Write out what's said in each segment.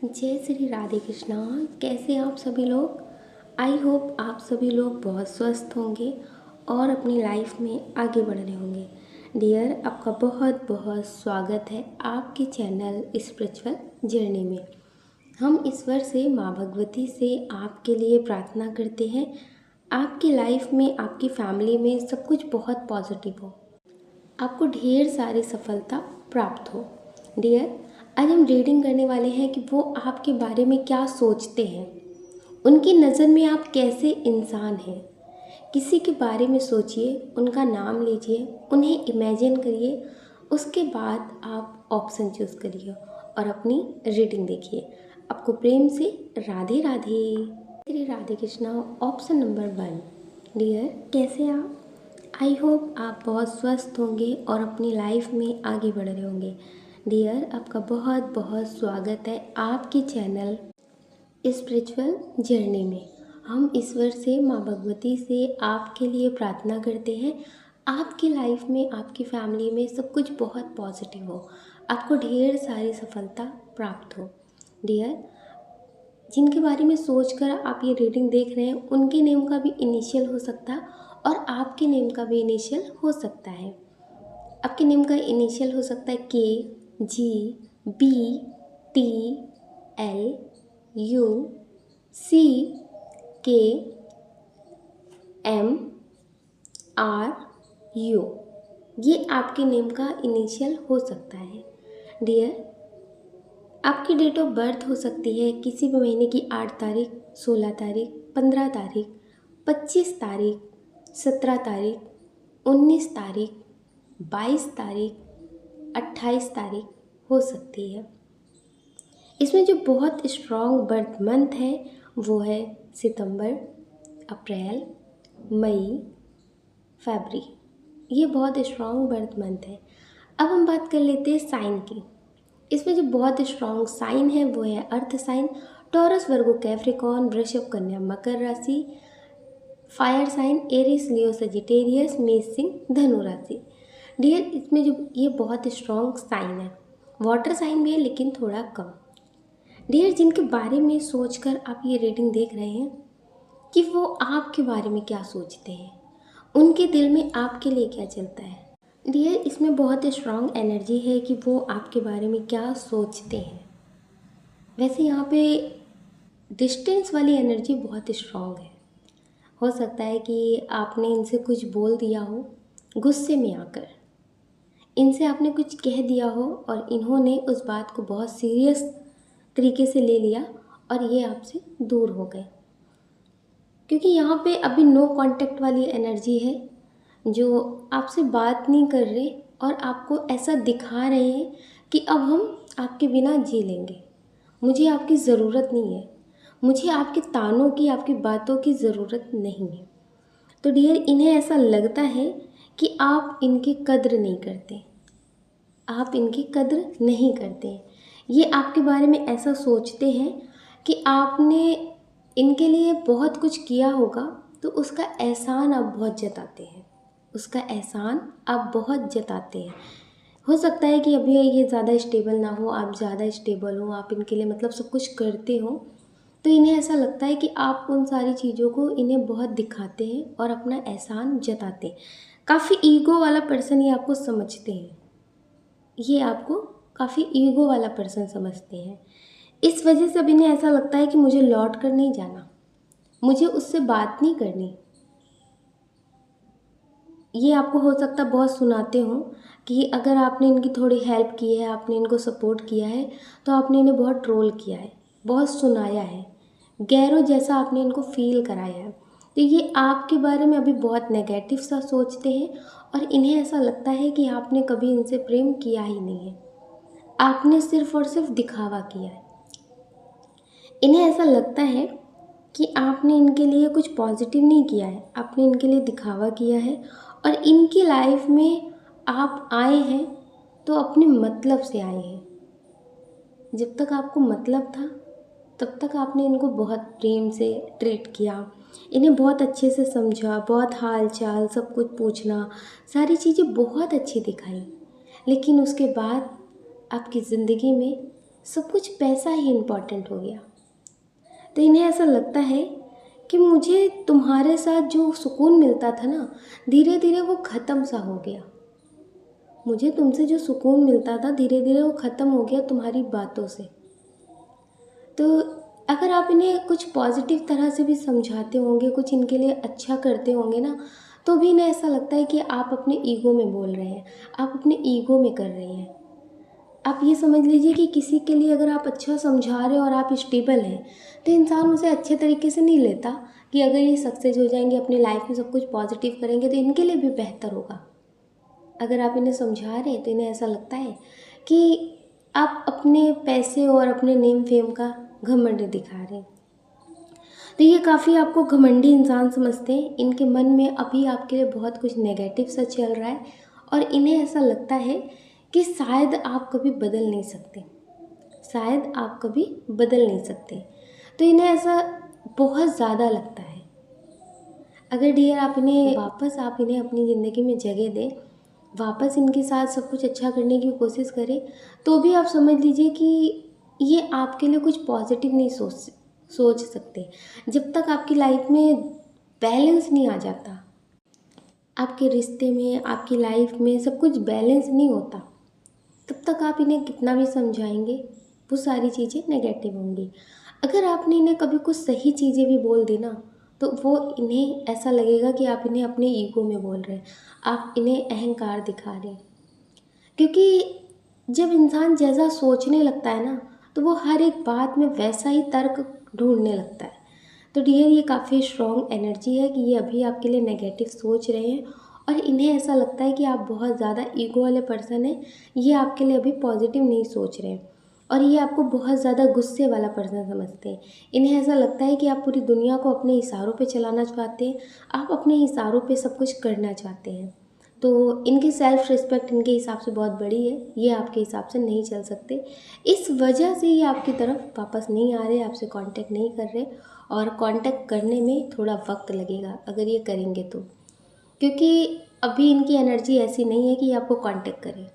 जय श्री राधे कृष्णा। कैसे हैं आप सभी लोग। आई होप आप सभी लोग बहुत स्वस्थ होंगे और अपनी लाइफ में आगे बढ़ रहे होंगे। डियर, आपका बहुत बहुत स्वागत है आपके चैनल स्पिरिचुअल जर्नी में। हम ईश्वर से, माँ भगवती से आपके लिए प्रार्थना करते हैं आपकी लाइफ में, आपकी फैमिली में सब कुछ बहुत पॉजिटिव हो, आपको ढेर सारी सफलता प्राप्त हो। डियर, आज हम रीडिंग करने वाले हैं कि वो आपके बारे में क्या सोचते हैं, उनकी नज़र में आप कैसे इंसान हैं। किसी के बारे में सोचिए, उनका नाम लीजिए, उन्हें इमेजिन करिए, उसके बाद आप ऑप्शन चूज़ करिए और अपनी रीडिंग देखिए। आपको प्रेम से Radhe Radhe. Shri Radhe Krishna. Option number 1। Dear, कैसे आप। आई होप आप बहुत स्वस्थ होंगे और अपनी लाइफ में आगे बढ़ रहे होंगे। डियर, आपका बहुत बहुत स्वागत है आपके चैनल स्पिरिचुअल जर्नी में। हम ईश्वर से, माँ भगवती से आपके लिए प्रार्थना करते हैं आपकी लाइफ में, आपकी फैमिली में सब कुछ बहुत पॉजिटिव हो, आपको ढेर सारी सफलता प्राप्त हो। डियर, जिनके बारे में सोचकर आप ये रीडिंग देख रहे हैं उनके नेम का भी इनिशियल हो सकता है और आपके नेम का भी इनिशियल हो सकता है। आपके नेम का इनिशियल हो सकता है के, जी, बी, टी, एल, यू, सी, के, एम, आर, यू। ये आपके नेम का इनिशियल हो सकता है। डियर, आपकी डेट ऑफ बर्थ हो सकती है किसी भी महीने की 8 तारीख, 16 तारीख, 15 तारीख, 25 तारीख, 17 तारीख, 19 तारीख, 22 तारीख, 28 तारीख हो सकती है। इसमें जो बहुत स्ट्रॉन्ग बर्थ मंथ है वो है सितंबर, अप्रैल, मई, फरवरी। ये बहुत स्ट्रॉन्ग बर्थ मंथ है। अब हम बात कर लेते हैं साइन की। इसमें जो बहुत स्ट्रॉन्ग साइन है वो है अर्थ साइन, टॉरस, वर्गो, कैप्रिकॉर्न, वृषभ, कन्या, मकर राशि, फायर साइन एरिस, लियो, सजिटेरियस, मेष, सिंह, धनु राशि। डियर, इसमें जो ये बहुत स्ट्रॉन्ग साइन है, वाटर साइन भी है लेकिन थोड़ा कम। डियर, जिनके बारे में सोचकर आप ये रीडिंग देख रहे हैं कि वो आपके बारे में क्या सोचते हैं, उनके दिल में आपके लिए क्या चलता है। डियर, इसमें बहुत स्ट्रॉन्ग एनर्जी है कि वो आपके बारे में क्या सोचते हैं। वैसे यहाँ पे डिस्टेंस वाली एनर्जी बहुत स्ट्रॉन्ग है। हो सकता है कि आपने इनसे कुछ बोल दिया हो गुस्से में आकर, इनसे आपने कुछ कह दिया हो और इन्होंने उस बात को बहुत सीरियस तरीके से ले लिया और ये आपसे दूर हो गए। क्योंकि यहाँ पे अभी नो कांटेक्ट वाली एनर्जी है, जो आपसे बात नहीं कर रहे और आपको ऐसा दिखा रहे हैं कि अब हम आपके बिना जी लेंगे, मुझे आपकी ज़रूरत नहीं है, मुझे आपके तानों की, आपकी बातों की ज़रूरत नहीं है। तो डियर, इन्हें ऐसा लगता है कि आप इनकी कद्र नहीं करते, आप इनकी कद्र नहीं करते। ये आपके बारे में ऐसा सोचते हैं कि आपने इनके लिए बहुत कुछ किया होगा, तो उसका एहसान आप बहुत जताते हैं, उसका एहसान आप बहुत जताते हैं। हो सकता है कि अभी ये ज़्यादा स्टेबल ना हो, आप ज़्यादा स्टेबल हो, आप इनके लिए मतलब सब कुछ करते हो, तो इन्हें ऐसा लगता है कि आप उन सारी चीज़ों को इन्हें बहुत दिखाते हैं और अपना एहसान जताते हैं। काफ़ी ईगो वाला पर्सन ये आपको समझते हैं, ये आपको काफ़ी ईगो वाला पर्सन समझते हैं। इस वजह से अब इन्हें ऐसा लगता है कि मुझे लौट कर नहीं जाना, मुझे उससे बात नहीं करनी। ये आपको हो सकता है बहुत सुनाते हो कि अगर आपने इनकी थोड़ी हेल्प की है, आपने इनको सपोर्ट किया है, तो आपने इन्हें बहुत ट्रोल किया है, बहुत सुनाया है, गैरों जैसा आपने इनको फील कराया है। तो ये आपके बारे में अभी बहुत नेगेटिव सा सोचते हैं और इन्हें ऐसा लगता है कि आपने कभी इनसे प्रेम किया ही नहीं है, आपने सिर्फ और सिर्फ दिखावा किया है। इन्हें ऐसा लगता है कि आपने इनके लिए कुछ पॉजिटिव नहीं किया है, आपने इनके लिए दिखावा किया है और इनकी लाइफ में आप आए हैं तो अपने मतलब से आए हैं। जब तक आपको मतलब था तब तक आपने इनको बहुत प्रेम से ट्रीट किया, इन्हें बहुत अच्छे से समझा, बहुत हाल चाल सब कुछ पूछना, सारी चीज़ें बहुत अच्छी दिखाई। लेकिन उसके बाद आपकी ज़िंदगी में सब कुछ पैसा ही इम्पोर्टेंट हो गया। तो इन्हें ऐसा लगता है कि मुझे तुम्हारे साथ जो सुकून मिलता था ना, धीरे धीरे वो ख़त्म सा हो गया। मुझे तुमसे जो सुकून मिलता था धीरे धीरे वो ख़त्म हो गया तुम्हारी बातों से। तो अगर आप इन्हें कुछ पॉजिटिव तरह से भी समझाते होंगे, कुछ इनके लिए अच्छा करते होंगे ना, तो भी इन्हें ऐसा लगता है कि आप अपने ईगो में बोल रहे हैं, आप अपने ईगो में कर रहे हैं। आप ये समझ लीजिए कि किसी के लिए अगर आप अच्छा समझा रहे हो और आप स्टेबल हैं, तो इंसान उसे अच्छे तरीके से नहीं लेता कि अगर ये सक्सेस हो जाएंगे, अपनी लाइफ में सब कुछ पॉजिटिव करेंगे तो इनके लिए भी बेहतर होगा। अगर आप इन्हें समझा रहे हैं तो इन्हें ऐसा लगता है कि आप अपने पैसे और अपने नेम फेम का घमंड दिखा रहे हैं। तो ये काफ़ी आपको घमंडी इंसान समझते हैं। इनके मन में अभी आपके लिए बहुत कुछ नेगेटिव सा चल रहा है और इन्हें ऐसा लगता है कि शायद आप कभी बदल नहीं सकते, शायद आप कभी बदल नहीं सकते। तो इन्हें ऐसा बहुत ज़्यादा लगता है। अगर डियर आप इन्हें अपनी ज़िंदगी में जगह दें, वापस इनके साथ सब कुछ अच्छा करने की कोशिश करें, तो भी आप समझ लीजिए कि ये आपके लिए कुछ पॉजिटिव नहीं सोच सकते। जब तक आपकी लाइफ में बैलेंस नहीं आ जाता, आपके रिश्ते में, आपकी लाइफ में सब कुछ बैलेंस नहीं होता, तब तक आप इन्हें कितना भी समझाएंगे वो सारी चीज़ें नेगेटिव होंगी। अगर आपने इन्हें कभी कुछ सही चीज़ें भी बोल दी ना, तो वो इन्हें ऐसा लगेगा कि आप इन्हें अपने ईगो में बोल रहे हैं, आप इन्हें अहंकार दिखा रहे हैं। क्योंकि जब इंसान जैसा सोचने लगता है ना, तो वो हर एक बात में वैसा ही तर्क ढूंढने लगता है। तो डियर ये काफ़ी स्ट्रॉन्ग एनर्जी है कि ये अभी आपके लिए नेगेटिव सोच रहे हैं और इन्हें ऐसा लगता है कि आप बहुत ज़्यादा ईगो वाले पर्सन हैं। ये आपके लिए अभी पॉजिटिव नहीं सोच रहे हैं और ये आपको बहुत ज़्यादा गुस्से वाला पर्सन समझते हैं। इन्हें ऐसा लगता है कि आप पूरी दुनिया को अपने इशारों पे चलाना चाहते हैं, आप अपने इशारों पे सब कुछ करना चाहते हैं। तो इनकी सेल्फ रिस्पेक्ट इनके हिसाब से बहुत बड़ी है, ये आपके हिसाब से नहीं चल सकते। इस वजह से ये आपकी तरफ वापस नहीं आ रहे, आपसे कांटेक्ट नहीं कर रहे और कांटेक्ट करने में थोड़ा वक्त लगेगा अगर ये करेंगे तो, क्योंकि अभी इनकी एनर्जी ऐसी नहीं है कि ये आपको कांटेक्ट करें।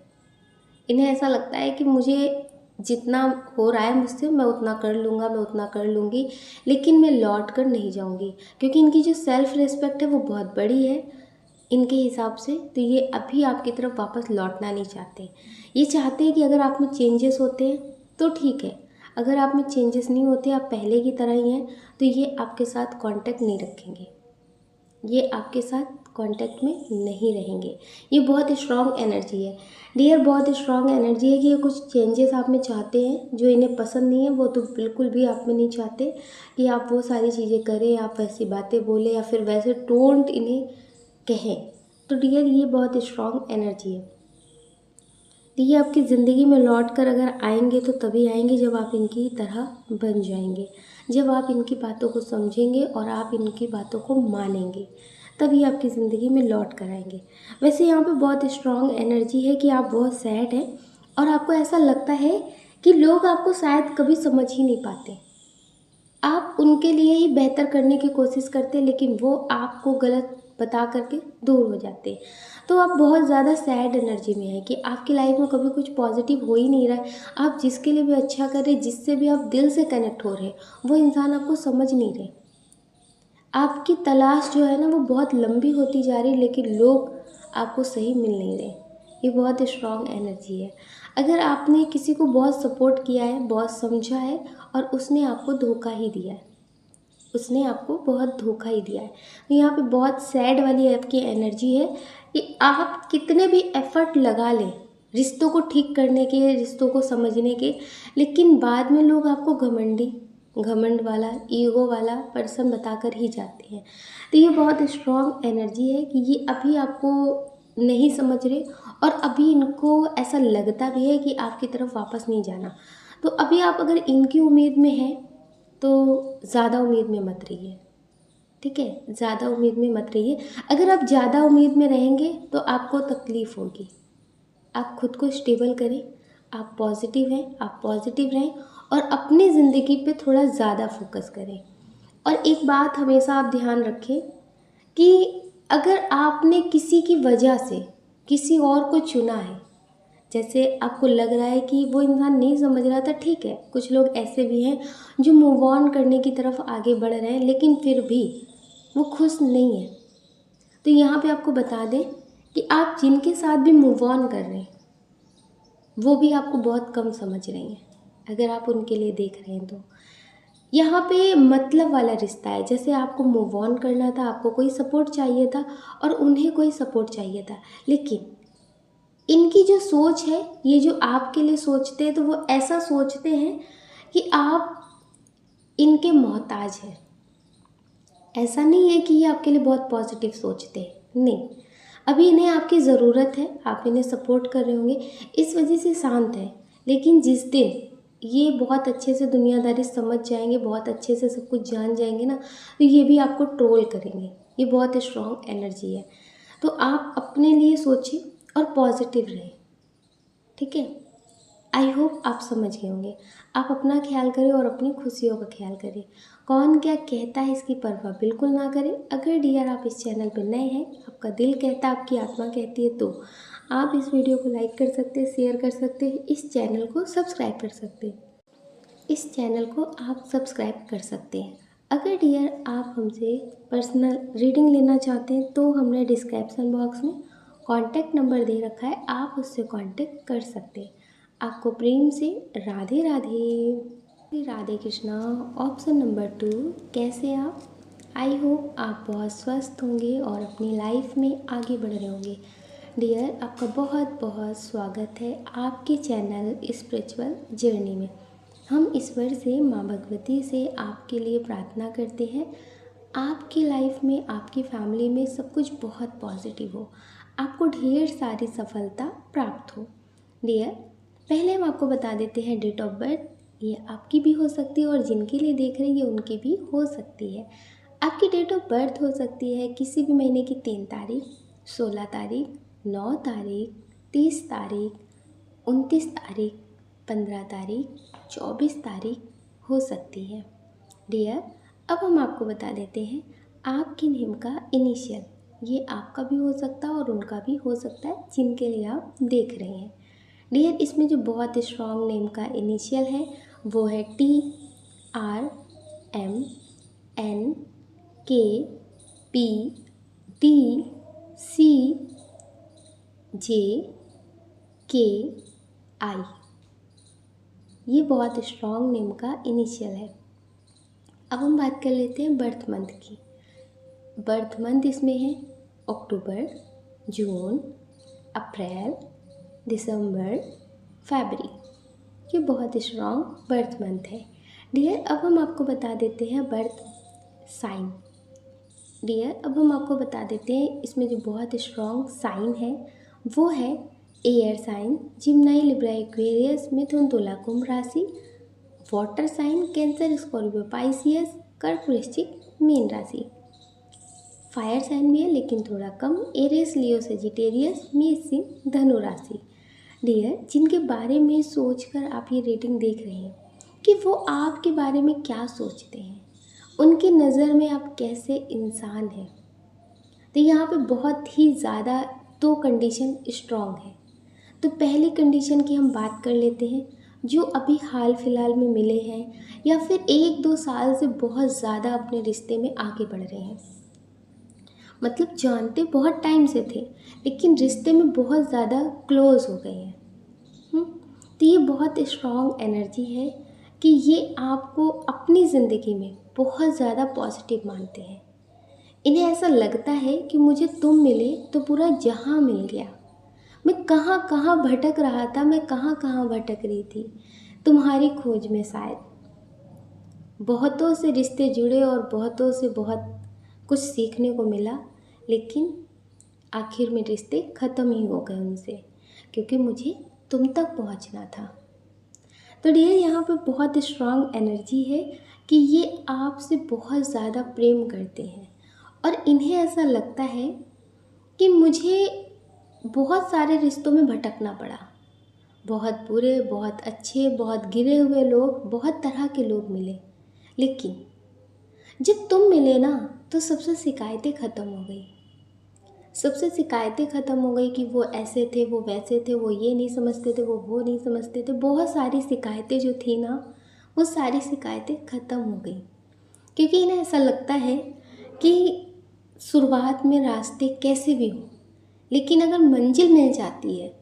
इन्हें ऐसा लगता है कि मुझे जितना हो रहा है मुझसे मैं उतना कर लूँगा, मैं उतना कर लूँगी, लेकिन मैं लौट कर नहीं जाऊँगी, क्योंकि इनकी जो सेल्फ रिस्पेक्ट है वो बहुत बड़ी है इनके हिसाब से। तो ये अभी आपकी तरफ वापस लौटना नहीं चाहते। ये चाहते हैं कि अगर आप में चेंजेस होते हैं तो ठीक है, अगर आप में चेंजेस नहीं होते, आप पहले की तरह ही हैं, तो ये आपके साथ कांटेक्ट नहीं रखेंगे, ये आपके साथ कांटेक्ट में नहीं रहेंगे। ये बहुत स्ट्रॉन्ग एनर्जी है डियर, बहुत स्ट्रॉन्ग एनर्जी है कि ये कुछ चेंजेस आप में चाहते हैं जो इन्हें पसंद नहीं है। वो तो बिल्कुल भी आप में नहीं चाहते कि आप वो सारी चीज़ें करें, आप वैसी बातें बोलें या फिर वैसे टोंट इन्हें कहें। तो डियर ये बहुत स्ट्रॉन्ग एनर्जी है। तो ये आपकी ज़िंदगी में लौट कर अगर आएंगे तो तभी आएंगे जब आप इनकी तरह बन जाएंगे, जब आप इनकी बातों को समझेंगे और आप इनकी बातों को मानेंगे, तभी आपकी ज़िंदगी में लौट कर आएंगे। वैसे यहाँ पे बहुत स्ट्रॉन्ग एनर्जी है कि आप बहुत सैड हैं और आपको ऐसा लगता है कि लोग आपको शायद कभी समझ ही नहीं पाते। आप उनके लिए ही बेहतर करने की कोशिश करते हैं, लेकिन वो आपको गलत बता करके दूर हो जाते हैं। तो आप बहुत ज़्यादा सैड एनर्जी में हैं कि आपकी लाइफ में कभी कुछ पॉजिटिव हो ही नहीं रहा है। आप जिसके लिए भी अच्छा कर रहे, जिससे भी आप दिल से कनेक्ट हो रहे, वो इंसान आपको समझ नहीं रहे। आपकी तलाश जो है ना वो बहुत लंबी होती जा रही है, लेकिन लोग आपको सही मिल नहीं रहे। ये बहुत स्ट्रॉन्ग एनर्जी है। अगर आपने किसी को बहुत सपोर्ट किया है, बहुत समझा है और उसने आपको धोखा ही दिया है, उसने आपको बहुत धोखा ही दिया है, तो यहाँ पे बहुत सैड वाली आपकी एनर्जी है कि आप कितने भी एफर्ट लगा लें रिश्तों को ठीक करने के, रिश्तों को समझने के, लेकिन बाद में लोग आपको घमंड वाला, ईगो वाला पर्सन बताकर ही जाते हैं। तो ये बहुत स्ट्रॉन्ग एनर्जी है कि ये अभी आपको नहीं समझ रहे और अभी इनको ऐसा लगता भी है कि आपकी तरफ वापस नहीं जाना। तो अभी आप अगर इनकी उम्मीद में हैं तो ज़्यादा उम्मीद में मत रहिए, ठीक है, ज़्यादा उम्मीद में मत रहिए। अगर आप ज़्यादा उम्मीद में रहेंगे तो आपको तकलीफ़ होगी। आप खुद को स्टेबल करें, आप पॉजिटिव हैं, आप पॉजिटिव रहें और अपनी ज़िंदगी पे थोड़ा ज़्यादा फोकस करें। और एक बात हमेशा आप ध्यान रखें कि अगर आपने किसी की वजह से किसी और को चुना है, जैसे आपको लग रहा है कि वो इंसान नहीं समझ रहा था, ठीक है, कुछ लोग ऐसे भी हैं जो मूव ऑन करने की तरफ आगे बढ़ रहे हैं लेकिन फिर भी वो खुश नहीं है। तो यहाँ पे आपको बता दें कि आप जिनके साथ भी मूव ऑन कर रहे हैं वो भी आपको बहुत कम समझ रहे हैं, अगर आप उनके लिए देख रहे हैं तो। यहाँ पे मतलब वाला रिश्ता है, जैसे आपको मूव ऑन करना था, आपको कोई सपोर्ट चाहिए था और उन्हें कोई सपोर्ट चाहिए था, लेकिन इनकी जो सोच है, ये जो आपके लिए सोचते हैं तो वो ऐसा सोचते हैं कि आप इनके मोहताज हैं। ऐसा नहीं है कि ये आपके लिए बहुत पॉजिटिव सोचते हैं, नहीं, अभी इन्हें आपकी ज़रूरत है, आप इन्हें सपोर्ट कर रहे होंगे, इस वजह से शांत है। लेकिन जिस दिन ये बहुत अच्छे से दुनियादारी समझ जाएंगे, बहुत अच्छे से सब कुछ जान जाएंगे ना, तो ये भी आपको ट्रोल करेंगे। ये बहुत स्ट्रॉन्ग एनर्जी है। तो आप अपने लिए सोचें और पॉजिटिव रहें, ठीक है। आई होप आप समझ गए होंगे। आप अपना ख्याल करें और अपनी खुशियों का ख्याल करें। कौन क्या कहता है इसकी परवाह बिल्कुल ना करें। अगर डियर आप इस चैनल पर नए हैं, आपका दिल कहता है, आपकी आत्मा कहती है, तो आप इस वीडियो को लाइक कर सकते हैं, शेयर कर सकते हैं, इस चैनल को सब्सक्राइब कर सकते हैं। इस चैनल को आप सब्सक्राइब कर सकते हैं। अगर डियर आप हमसे पर्सनल रीडिंग लेना चाहते हैं तो हमने डिस्क्रिप्शन बॉक्स में कॉन्टैक्ट नंबर दे रखा है, आप उससे कॉन्टैक्ट कर सकते हैं। आपको प्रेम से राधे राधे। राधे कृष्णा। ऑप्शन नंबर 2, कैसे आप? आई होप आप बहुत स्वस्थ होंगे और अपनी लाइफ में आगे बढ़ रहे होंगे। डियर आपका बहुत बहुत स्वागत है आपके चैनल स्पिरिचुअल जर्नी में। हम ईश्वर से, माँ भगवती से आपके लिए प्रार्थना करते हैं, आपकी लाइफ में, आपकी फैमिली में सब कुछ बहुत पॉजिटिव हो, आपको ढेर सारी सफलता प्राप्त हो। डियर पहले हम आपको बता देते हैं डेट ऑफ बर्थ, ये आपकी भी हो सकती है और जिनके लिए देख रहे हैं ये उनकी भी हो सकती है। आपकी डेट ऑफ बर्थ हो सकती है किसी भी महीने की 3 तारीख, 16 तारीख, 9 तारीख, 30 तारीख, 29 तारीख, 15 तारीख, 24 तारीख हो सकती है। डियर अब हम आपको बता देते हैं आपके नेम का इनिशियल, ये आपका भी हो सकता है और उनका भी हो सकता है जिनके लिए आप देख रहे हैं। डियर इसमें जो बहुत स्ट्रॉन्ग नेम का इनिशियल है वो है TRMNKPDCJKI। ये बहुत स्ट्रॉन्ग नेम का इनिशियल है। अब हम बात कर लेते हैं बर्थ मंथ की। बर्थ मंथ इसमें है अक्टूबर, जून, अप्रैल, दिसंबर, फरवरी। ये बहुत स्ट्रॉन्ग बर्थ मंथ है। डियर अब हम आपको बता देते हैं बर्थ साइन। डियर अब हम आपको बता देते हैं इसमें जो बहुत स्ट्रॉन्ग साइन है वो है एयर साइन, जिम्नाई, लिब्रा, एक्वेरियस, मिथुन, तुला, कुंभ राशि, वाटर साइन, कैंसर, स्कॉर्पियो, पाइसियस, कर्क, वृश्चिक, मीन राशि। फायर साइन भी है लेकिन थोड़ा कम, एरियस, लियो, सेजिटेरियस, मेष, सिंह, धनु राशि। डियर जिनके बारे में सोचकर आप ये रेटिंग देख रहे हैं कि वो आपके बारे में क्या सोचते हैं, उनकी नज़र में आप कैसे इंसान हैं, तो यहाँ पे बहुत ही ज़्यादा 2 कंडीशन स्ट्रॉन्ग है। तो पहली कंडीशन की हम बात कर लेते हैं, जो अभी हाल फिलहाल में मिले हैं या फिर 1-2 साल से बहुत ज़्यादा अपने रिश्ते में आगे बढ़ रहे हैं, मतलब जानते बहुत टाइम से थे लेकिन रिश्ते में बहुत ज़्यादा क्लोज हो गए हैं। तो ये बहुत स्ट्रॉन्ग एनर्जी है कि ये आपको अपनी ज़िंदगी में बहुत ज़्यादा पॉजिटिव मानते हैं। इन्हें ऐसा लगता है कि मुझे तुम मिले तो पूरा जहां मिल गया, मैं कहाँ कहाँ भटक रहा था, मैं कहाँ कहाँ भटक रही थी तुम्हारी खोज में। शायद बहुतों से रिश्ते जुड़े और बहुतों से बहुत कुछ सीखने को मिला, लेकिन आखिर में रिश्ते ख़त्म ही हो गए उनसे, क्योंकि मुझे तुम तक पहुंचना था। तो डियर यहाँ पे बहुत स्ट्रॉन्ग एनर्जी है कि ये आपसे बहुत ज़्यादा प्रेम करते हैं और इन्हें ऐसा लगता है कि मुझे बहुत सारे रिश्तों में भटकना पड़ा, बहुत बुरे, बहुत अच्छे, बहुत गिरे हुए लोग, बहुत तरह के लोग मिले, लेकिन जब तुम मिले ना तो सबसे शिकायतें ख़त्म हो गई, सबसे शिकायतें ख़त्म हो गई कि वो ऐसे थे, वो वैसे थे, वो ये नहीं समझते थे, वो नहीं समझते थे। बहुत सारी शिकायतें जो थी ना, वो सारी शिकायतें ख़त्म हो गई। क्योंकि इन्हें ऐसा लगता है कि शुरुआत में रास्ते कैसे भी हों, लेकिन अगर मंजिल मिल जाती है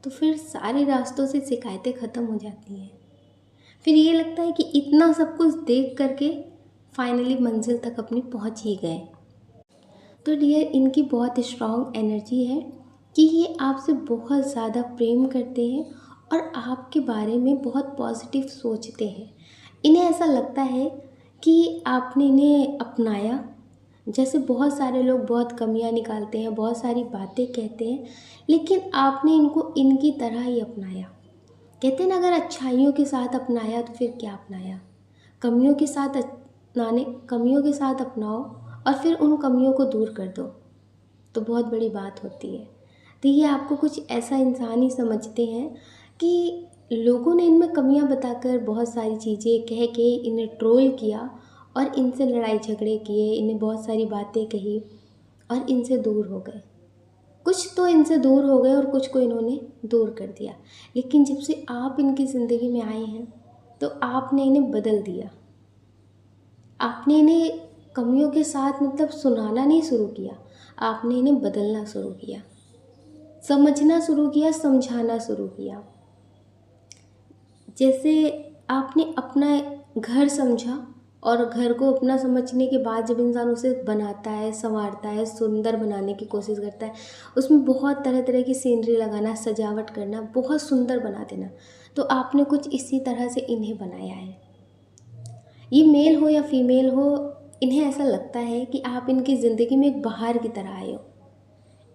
तो फिर सारे रास्तों से शिकायतें ख़त्म हो जाती हैं। फिर ये लगता है कि इतना सब कुछ देख करके फाइनली मंजिल तक अपनी पहुंच ही गए। तो डियर, इनकी बहुत स्ट्रॉन्ग एनर्जी है कि ये आपसे बहुत ज़्यादा प्रेम करते हैं और आपके बारे में बहुत पॉजिटिव सोचते हैं। इन्हें ऐसा लगता है कि आपने इन्हें अपनाया। जैसे बहुत सारे लोग बहुत कमियां निकालते हैं, बहुत सारी बातें कहते हैं, लेकिन आपने इनको इनकी तरह ही अपनाया। कहते हैं ना, अगर अच्छाइयों के साथ अपनाया तो फिर क्या अपनाया। कमियों के साथ अपनाओ और फिर उन कमियों को दूर कर दो तो बहुत बड़ी बात होती है। तो ये आपको कुछ ऐसा इंसान ही समझते हैं कि लोगों ने इनमें कमियां बताकर बहुत सारी चीज़ें कह के इन्हें ट्रोल किया और इनसे लड़ाई झगड़े किए, इन्हें बहुत सारी बातें कही और इनसे दूर हो गए। कुछ तो इनसे दूर हो गए और कुछ को इन्होंने दूर कर दिया। लेकिन जब से आप इनकी ज़िंदगी में आए हैं तो आपने इन्हें बदल दिया। आपने इन्हें कमियों के साथ मतलब सुनाना नहीं शुरू किया, आपने इन्हें बदलना शुरू किया, समझना शुरू किया, समझाना शुरू किया। जैसे आपने अपना घर समझा और घर को अपना समझने के बाद जब इंसान उसे बनाता है, संवारता है, सुंदर बनाने की कोशिश करता है, उसमें बहुत तरह तरह की सीनरी लगाना, सजावट करना, बहुत सुंदर बना देना, तो आपने कुछ इसी तरह से इन्हें बनाया है। ये मेल हो या फीमेल हो, इन्हें ऐसा लगता है कि आप इनकी ज़िंदगी में एक बहार की तरह आए हो।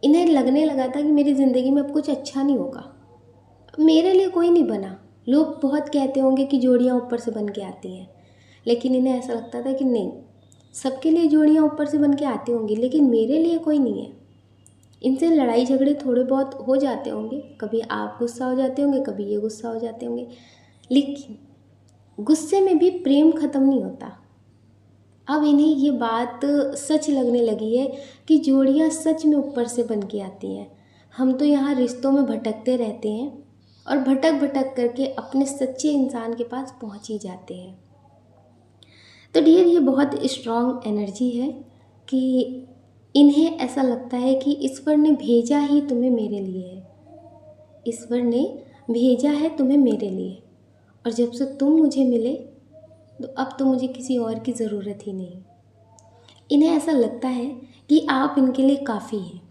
इन्हें लगने लगा था कि मेरी ज़िंदगी में अब कुछ अच्छा नहीं होगा, मेरे लिए कोई नहीं बना। लोग बहुत कहते होंगे कि जोड़ियाँ ऊपर से बन के आती हैं, लेकिन इन्हें ऐसा लगता था कि नहीं, सबके लिए जोड़ियाँ ऊपर से बन के आती होंगी, लेकिन मेरे लिए कोई नहीं है। इनसे लड़ाई झगड़े थोड़े बहुत हो जाते होंगे, कभी आप गुस्सा हो जाते होंगे, कभी ये गुस्सा हो जाते होंगे, लेकिन गुस्से में भी प्रेम ख़त्म नहीं होता। अब इन्हें ये बात सच लगने लगी है कि जोड़ियाँ सच में ऊपर से बन के आती हैं। हम तो यहाँ रिश्तों में भटकते रहते हैं और भटक भटक करके अपने सच्चे इंसान के पास पहुँच ही जाते हैं। तो डियर, ये बहुत स्ट्रॉन्ग एनर्जी है कि इन्हें ऐसा लगता है कि ईश्वर ने भेजा ही तुम्हें मेरे लिए है। ईश्वर ने भेजा है तुम्हें मेरे लिए, और जब से तुम मुझे मिले तो अब तो मुझे किसी और की ज़रूरत ही नहीं। इन्हें ऐसा लगता है कि आप इनके लिए काफ़ी हैं,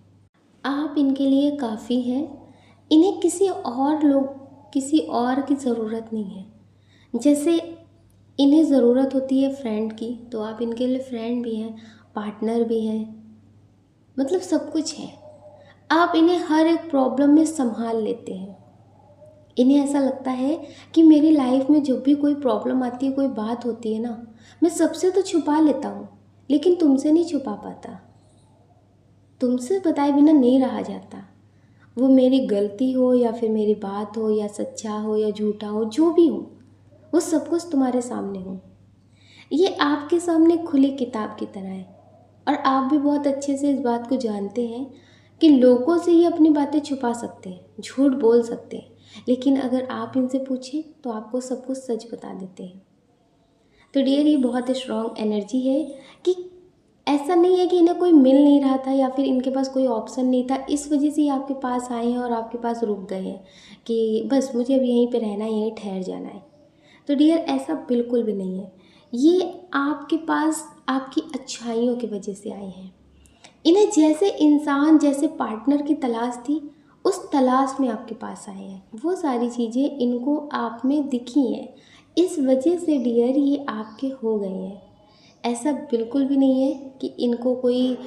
आप इनके लिए काफ़ी हैं। इन्हें किसी और की ज़रूरत नहीं है। जैसे इन्हें ज़रूरत होती है फ्रेंड की, तो आप इनके लिए फ्रेंड भी हैं, पार्टनर भी हैं, मतलब सब कुछ है। आप इन्हें हर एक प्रॉब्लम में संभाल लेते हैं। इन्हें ऐसा लगता है कि मेरी लाइफ में जब भी कोई प्रॉब्लम आती है, कोई बात होती है ना, मैं सबसे तो छुपा लेता हूँ, लेकिन तुमसे नहीं छुपा पाता। तुमसे बताए बिना नहीं रहा जाता। वो मेरी गलती हो या फिर मेरी बात हो या सच्चा हो या झूठा हो, जो भी हो, वो सब कुछ तुम्हारे सामने हो। ये आपके सामने खुली किताब की तरह है, और आप भी बहुत अच्छे से इस बात को जानते हैं कि लोगों से ये अपनी बातें छुपा सकते हैं, झूठ बोल सकते हैं, लेकिन अगर आप इनसे पूछें तो आपको सब कुछ सच बता देते हैं। तो डियर, ये बहुत स्ट्रॉन्ग एनर्जी है कि ऐसा नहीं है कि इन्हें कोई मिल नहीं रहा था या फिर इनके पास कोई ऑप्शन नहीं था, इस वजह से ये आपके पास आए हैं और आपके पास रुक गए हैं कि बस मुझे अब यहीं पे रहना है, यहीं ठहर जाना है। तो डियर, ऐसा बिल्कुल भी नहीं है। ये आपके पास आपकी अच्छाइयों की वजह से आए हैं। इन्हें जैसे इंसान, जैसे पार्टनर की तलाश थी, उस तलाश में आपके पास आए हैं। वो सारी चीज़ें इनको आप में दिखी हैं, इस वजह से डियर ये आपके हो गए हैं। ऐसा बिल्कुल भी नहीं है कि इनको कोई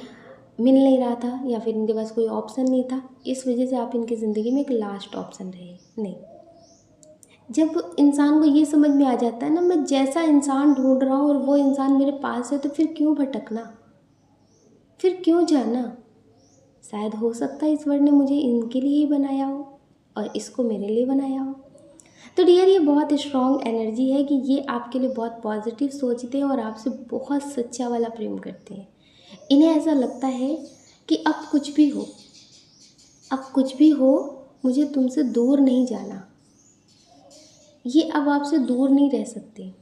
मिल नहीं रहा था या फिर इनके पास कोई ऑप्शन नहीं था, इस वजह से आप इनकी ज़िंदगी में एक लास्ट ऑप्शन रहे। नहीं, जब इंसान को ये समझ में आ जाता है ना, मैं जैसा इंसान ढूंढ रहा हूँ और वो इंसान मेरे पास है, तो फिर क्यों भटकना, फिर क्यों जाना। शायद हो सकता है ईश्वर ने मुझे इनके लिए ही बनाया हो और इसको मेरे लिए बनाया हो। तो डियर, ये बहुत स्ट्रॉन्ग एनर्जी है कि ये आपके लिए बहुत पॉजिटिव सोचते हैं और आपसे बहुत सच्चा वाला प्रेम करते हैं। इन्हें ऐसा लगता है कि अब कुछ भी हो, मुझे तुमसे दूर नहीं जाना। ये अब आपसे दूर नहीं रह सकते।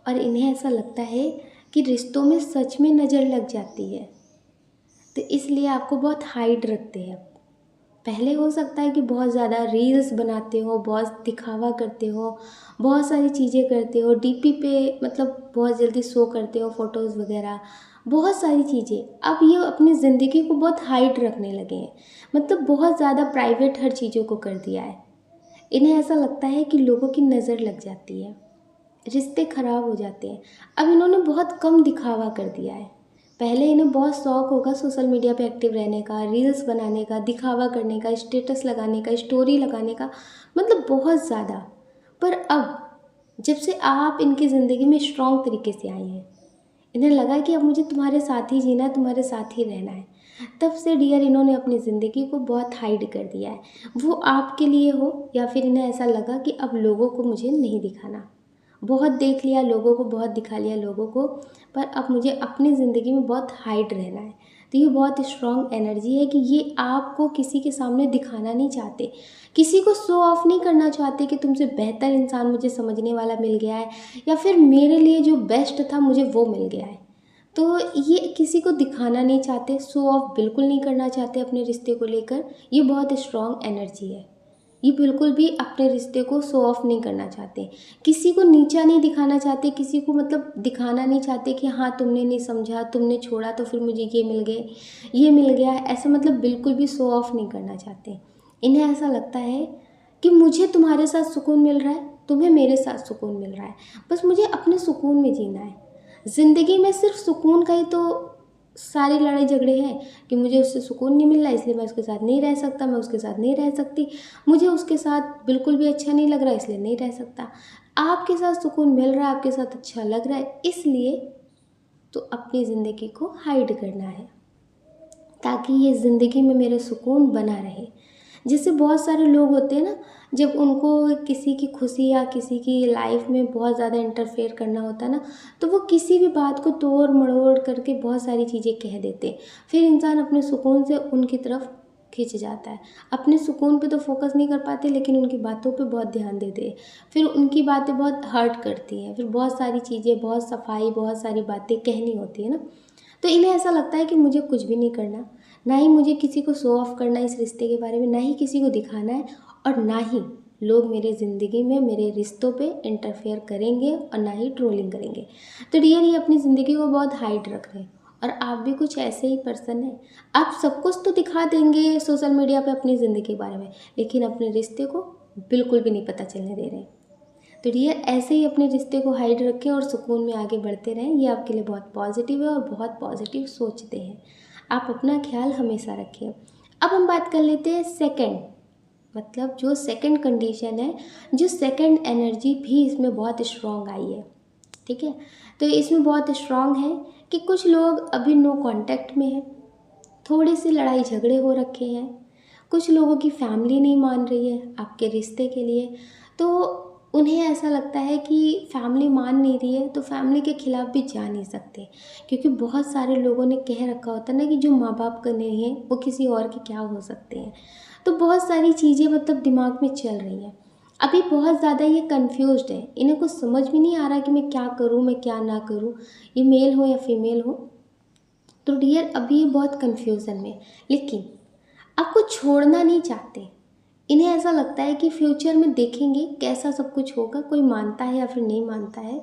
और इन्हें ऐसा लगता है कि रिश्तों में सच में नज़र लग जाती है, तो इसलिए आपको बहुत हाइड रखते हैं। पहले हो सकता है कि बहुत ज़्यादा रील्स बनाते हो, बहुत दिखावा करते हो, बहुत सारी चीज़ें करते हो, डीपी पे मतलब बहुत जल्दी शो करते हो फ़ोटोज़ वगैरह, बहुत सारी चीज़ें। अब ये अपनी ज़िंदगी को बहुत हाइड रखने लगे हैं, मतलब बहुत ज़्यादा प्राइवेट हर चीज़ों को कर दिया है। इन्हें ऐसा लगता है कि लोगों की नज़र लग जाती है, रिश्ते ख़राब हो जाते हैं। अब इन्होंने बहुत कम दिखावा कर दिया है। पहले इन्हें बहुत शौक़ होगा सोशल मीडिया पे एक्टिव रहने का, रील्स बनाने का, दिखावा करने का, स्टेटस लगाने का, स्टोरी लगाने का, मतलब बहुत ज़्यादा। पर अब जब से आप इनकी ज़िंदगी में स्ट्रॉन्ग तरीके से आए हैं, इन्हें लगा कि अब मुझे तुम्हारे साथ ही जीना है, तुम्हारे साथ ही रहना है, तब से डियर इन्होंने अपनी ज़िंदगी को बहुत हाइड कर दिया है। वो आपके लिए हो या फिर इन्हें ऐसा लगा कि अब लोगों को मुझे नहीं दिखाना, बहुत देख लिया लोगों को, बहुत दिखा लिया लोगों को, पर अब मुझे अपनी ज़िंदगी में बहुत हाइड रहना है। तो ये बहुत स्ट्रॉन्ग एनर्जी है कि ये आपको किसी के सामने दिखाना नहीं चाहते, किसी को शो ऑफ नहीं करना चाहते कि तुमसे बेहतर इंसान मुझे समझने वाला मिल गया है, या फिर मेरे लिए जो बेस्ट था मुझे वो मिल गया है। तो ये किसी को दिखाना नहीं चाहते, शो ऑफ बिल्कुल नहीं करना चाहते अपने रिश्ते को लेकर। ये बहुत स्ट्रॉन्ग एनर्जी है। ये बिल्कुल भी अपने रिश्ते को शो ऑफ नहीं करना चाहते, किसी को नीचा नहीं दिखाना चाहते, किसी को मतलब दिखाना नहीं चाहते कि हाँ तुमने नहीं समझा, तुमने छोड़ा तो फिर मुझे ये मिल गए, ये मिल गया, ऐसा मतलब बिल्कुल भी शो ऑफ नहीं करना चाहते। इन्हें ऐसा लगता है कि मुझे तुम्हारे साथ सुकून मिल रहा है, तुम्हें मेरे साथ सुकून मिल रहा है, बस मुझे अपने सुकून में जीना है। ज़िंदगी में सिर्फ सुकून का ही तो सारी लड़ाई झगड़े हैं कि मुझे उससे सुकून नहीं मिल रहा इसलिए मैं उसके साथ नहीं रह सकता, मैं उसके साथ नहीं रह सकती, मुझे उसके साथ बिल्कुल भी अच्छा नहीं लग रहा इसलिए नहीं रह सकता। आपके साथ सुकून मिल रहा है, आपके साथ अच्छा लग रहा है, इसलिए तो अपनी ज़िंदगी को हाइड करना है ताकि ये ज़िंदगी में मेरा सुकून बना रहे। जैसे बहुत सारे लोग होते हैं ना, जब उनको किसी की खुशी या किसी की लाइफ में बहुत ज़्यादा इंटरफेयर करना होता है ना, तो वो किसी भी बात को तोड़ मड़ोड़ करके बहुत सारी चीज़ें कह देते हैं। फिर इंसान अपने सुकून से उनकी तरफ खिंच जाता है, अपने सुकून पे तो फोकस नहीं कर पाते लेकिन उनकी बातों पे बहुत ध्यान देते हैं। फिर उनकी बातें बहुत हर्ट करती हैं, फिर बहुत सारी चीज़ें, बहुत सफाई, बहुत सारी बातें कहनी होती है ना। तो इन्हें ऐसा लगता है कि मुझे कुछ भी नहीं करना, ना ही मुझे किसी को शो ऑफ करना है इस रिश्ते के बारे में, ना ही किसी को दिखाना है, और ना ही लोग मेरे ज़िंदगी में मेरे रिश्तों पे इंटरफेयर करेंगे और ना ही ट्रोलिंग करेंगे। तो डियर ये अपनी ज़िंदगी को बहुत हाइड रख रहे हैं, और आप भी कुछ ऐसे ही पर्सन हैं। आप सब कुछ तो दिखा देंगे सोशल मीडिया पे अपनी ज़िंदगी के बारे में, लेकिन अपने रिश्ते को बिल्कुल भी नहीं पता चलने दे रहे। तो डियर ऐसे ही अपने रिश्ते को हाइड रखें और सुकून में आगे बढ़ते रहें। ये आपके लिए बहुत पॉजिटिव है और बहुत पॉजिटिव सोचते हैं। आप अपना ख्याल हमेशा रखें। अब हम बात कर लेते हैं सेकंड, मतलब जो सेकंड कंडीशन है, जो सेकंड एनर्जी भी इसमें बहुत स्ट्रॉन्ग आई है। ठीक है, तो इसमें बहुत स्ट्रॉन्ग है कि कुछ लोग अभी नो कांटेक्ट में हैं, थोड़ी सी लड़ाई झगड़े हो रखे हैं, कुछ लोगों की फैमिली नहीं मान रही है आपके रिश्ते के लिए, तो उन्हें ऐसा लगता है कि फैमिली मान नहीं रही है तो फैमिली के खिलाफ़ भी जा नहीं सकते, क्योंकि बहुत सारे लोगों ने कह रखा होता है ना कि जो माँ बाप का नहीं है वो किसी और के क्या हो सकते हैं। तो बहुत सारी चीज़ें मतलब दिमाग में चल रही हैं। अभी बहुत ज़्यादा ये कंफ्यूज्ड है, इन्हें कुछ समझ भी नहीं आ रहा कि मैं क्या करूँ, मैं क्या ना करूँ, ये मेल हो या फीमेल हो। तो डियर अभी ये बहुत कन्फ्यूज़न में, लेकिन आपको छोड़ना नहीं चाहते। इन्हें ऐसा लगता है कि फ्यूचर में देखेंगे कैसा सब कुछ होगा, कोई मानता है या फिर नहीं मानता है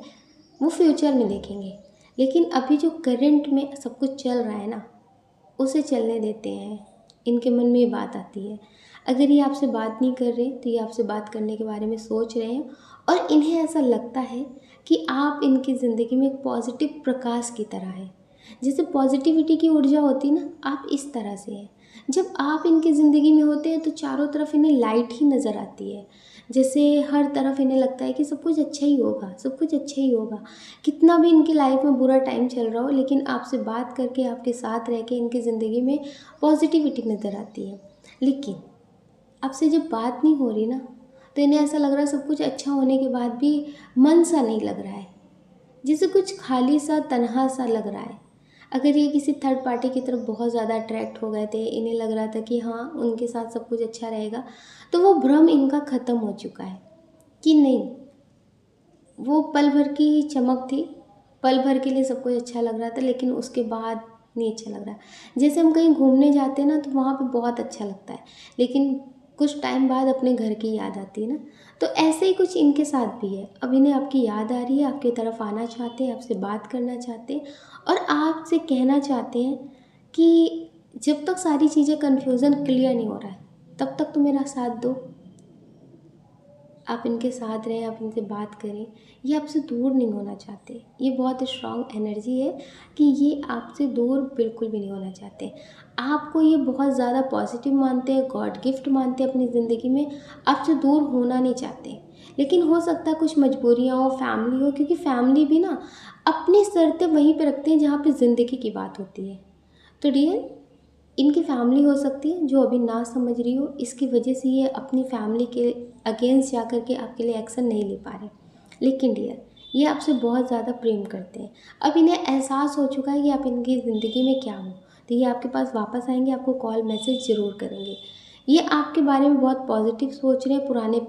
वो फ्यूचर में देखेंगे, लेकिन अभी जो करंट में सब कुछ चल रहा है ना उसे चलने देते हैं। इनके मन में ये बात आती है, अगर ये आपसे बात नहीं कर रहे तो ये आपसे बात करने के बारे में सोच रहे हैं, और इन्हें ऐसा लगता है कि आप इनकी ज़िंदगी में एक पॉजिटिव प्रकाश की तरह है। जैसे पॉजिटिविटी की ऊर्जा होती है ना, आप इस तरह से हैं। जब आप इनकी ज़िंदगी में होते हैं तो चारों तरफ इन्हें लाइट ही नज़र आती है, जैसे हर तरफ इन्हें लगता है कि सब कुछ अच्छा ही होगा, सब कुछ अच्छा ही होगा। कितना भी इनकी लाइफ में बुरा टाइम चल रहा हो, लेकिन आपसे बात करके, आपके साथ रह के इनकी ज़िंदगी में पॉजिटिविटी नज़र आती है। लेकिन आपसे जब बात नहीं हो रही ना, तो इन्हें ऐसा लग रहा है सब कुछ अच्छा होने के बाद भी मन सा नहीं लग रहा है, जैसे कुछ खाली सा, तन्हा सा लग रहा है। अगर ये किसी थर्ड पार्टी की तरफ बहुत ज़्यादा अट्रैक्ट हो गए थे, इन्हें लग रहा था कि हाँ उनके साथ सब कुछ अच्छा रहेगा, तो वो भ्रम इनका ख़त्म हो चुका है कि नहीं, वो पल भर की ही चमक थी, पल भर के लिए सब कुछ अच्छा लग रहा था, लेकिन उसके बाद नहीं अच्छा लग रहा। जैसे हम कहीं घूमने जाते हैं ना, तो वहाँ पे बहुत अच्छा लगता है, लेकिन कुछ टाइम बाद अपने घर की याद आती है ना, तो ऐसे ही कुछ इनके साथ भी है। अब इन्हें आपकी याद आ रही है, आपकी तरफ आना चाहते हैं, आपसे बात करना चाहते हैं और आपसे कहना चाहते हैं कि जब तक सारी चीज़ें कन्फ्यूज़न क्लियर नहीं हो रहा है, तब तक तुम मेरा साथ दो, आप इनके साथ रहें, आप इनसे बात करें। ये आपसे दूर नहीं होना चाहते। ये बहुत स्ट्रॉन्ग एनर्जी है कि ये आपसे दूर बिल्कुल भी नहीं होना चाहते। आपको ये बहुत ज़्यादा पॉजिटिव मानते हैं, गॉड गिफ्ट मानते हैं अपनी ज़िंदगी में, आपसे दूर होना नहीं चाहते। लेकिन हो सकता है कुछ मजबूरियाँ हो, फैमिली हो, क्योंकि फैमिली भी ना अपनी शर्तें वहीं पे रखते हैं जहाँ पे ज़िंदगी की बात होती है। तो डियर, इनकी फैमिली हो सकती है जो अभी ना समझ रही हो, इसकी वजह से ये अपनी फैमिली के अगेंस्ट जा कर के आपके लिए एक्शन नहीं ले पा रहे। लेकिन डियर, ये आपसे बहुत ज़्यादा प्रेम करते हैं। अब इन्हें एहसास हो चुका है कि आप इनकी ज़िंदगी में क्या हो, तो ये आपके पास वापस आएंगे, आपको कॉल मैसेज ज़रूर करेंगे। ये आपके बारे में बहुत पॉजिटिव सोच रहे हैं, पुराने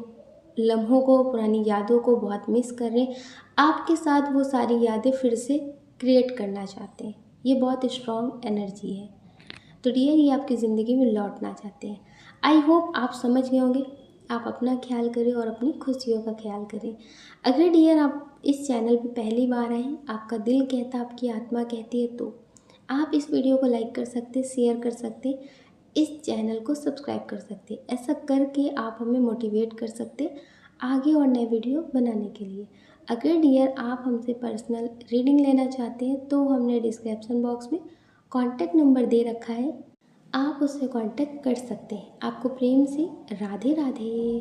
लम्हों को, पुरानी यादों को बहुत मिस कर रहे हैं, आपके साथ वो सारी यादें फिर से क्रिएट करना चाहते हैं। ये बहुत स्ट्रॉन्ग एनर्जी है। तो डियर, ये आपकी ज़िंदगी में लौटना चाहते हैं। आई होप आप समझ गए होंगे। आप अपना ख्याल करें और अपनी खुशियों का ख्याल करें। अगर डियर आप इस चैनल पे पहली बार आए हैं, आपका दिल कहता, आपकी आत्मा कहती है, तो आप इस वीडियो को लाइक कर सकते, शेयर कर सकते, इस चैनल को सब्सक्राइब कर सकते। ऐसा करके आप हमें मोटिवेट कर सकते आगे और नए वीडियो बनाने के लिए। अगर डियर आप हमसे पर्सनल रीडिंग लेना चाहते हैं, तो हमने डिस्क्रिप्शन बॉक्स में कॉन्टैक्ट नंबर दे रखा है, आप उससे कांटेक्ट कर सकते हैं। आपको प्रेम से राधे राधे।